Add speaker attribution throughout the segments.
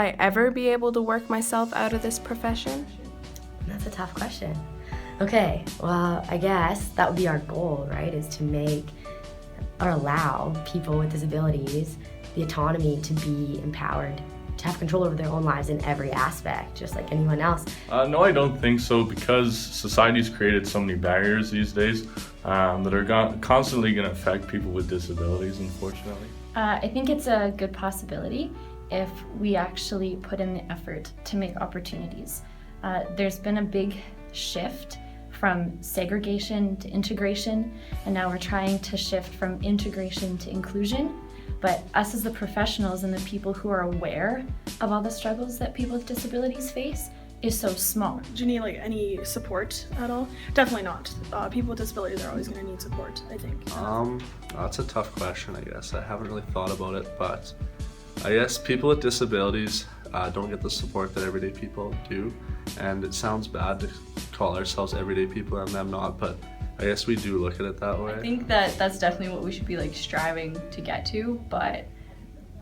Speaker 1: I ever be able to work myself out of this profession?
Speaker 2: That's a tough question. Okay, well, I guess that would be our goal, right? Is to make or allow people with disabilities the autonomy to be empowered, to have control over their own lives in every aspect, just like anyone else.
Speaker 3: No, I don't think so, because society's created so many barriers these days that are constantly going to affect people with disabilities, unfortunately.
Speaker 4: I think it's a good possibility if we actually put in the effort to make opportunities. There's been a big shift from segregation to integration, and now we're trying to shift from integration to inclusion. But us as the professionals and the people who are aware of all the struggles that people with disabilities face is so small.
Speaker 5: Do you need like any support at all? Definitely not. People with disabilities are always going to need support, I think.
Speaker 6: That's a tough question, I guess. I haven't really thought about it, but I guess people with disabilities don't get the support that everyday people do, and it sounds bad to call ourselves everyday people and them not, but I guess we do look at it that way.
Speaker 7: I think that that's definitely what we should be like striving to get to, but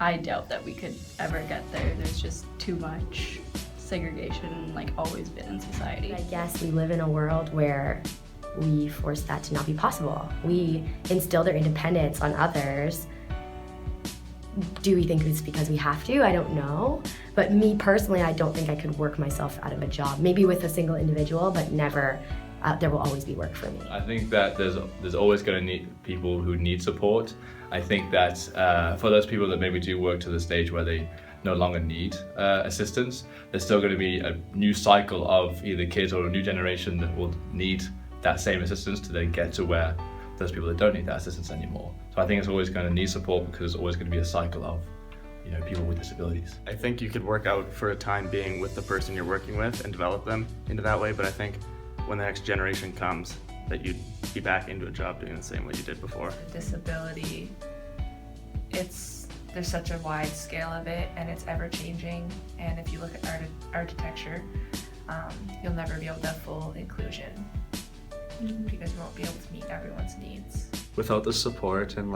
Speaker 7: I doubt that we could ever get there. There's just too much segregation like always been in society.
Speaker 2: I guess we live in a world where we force that to not be possible. We instill their independence on others. Do we think it's because we have to? I don't know. But me personally, I don't think I could work myself out of a job. Maybe with a single individual, but never. There will always be work for me.
Speaker 8: I think that there's always going to need people who need support. I think that for those people that maybe do work to the stage where they no longer need assistance, there's still going to be a new cycle of either kids or a new generation that will need that same assistance to then get to where those people that don't need that assistance anymore. So I think it's always going to need support, because there's always going to be a cycle of people with disabilities.
Speaker 9: I think you could work out for a time being with the person you're working with and develop them into that way, but I think when the next generation comes, that you'd be back into a job doing the same way you did before.
Speaker 10: Disability, there's such a wide scale of it, and it's ever changing, and if you look at architecture, you'll never be able to have full inclusion because you won't be able to meet everyone's needs.
Speaker 6: Without the support and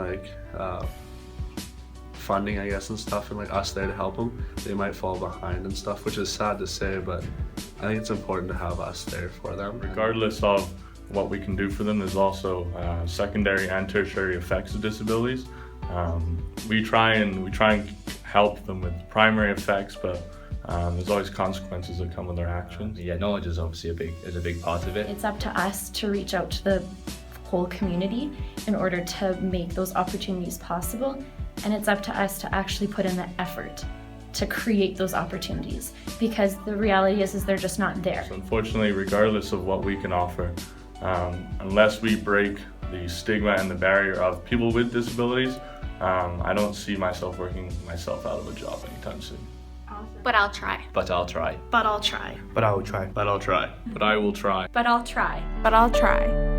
Speaker 6: funding, I guess, and stuff, and us there to help them, they might fall behind and stuff, which is sad to say, but I think it's important to have us there for them.
Speaker 3: Regardless of what we can do for them, there's also secondary and tertiary effects of disabilities. We try and help them with primary effects, but there's always consequences that come with their actions.
Speaker 8: Yeah, knowledge is obviously a big part of it.
Speaker 4: It's up to us to reach out to the whole community in order to make those opportunities possible, and it's up to us to actually put in the effort to create those opportunities, because the reality is they're just not there.
Speaker 3: So unfortunately, regardless of what we can offer, unless we break the stigma and the barrier of people with disabilities, I don't see myself working myself out of a job anytime soon.
Speaker 11: But I'll try.
Speaker 8: But I'll try.
Speaker 5: But I'll try.
Speaker 9: But I will try.
Speaker 3: But I'll try.
Speaker 8: But I will try.
Speaker 11: But I'll try.
Speaker 1: But I'll try.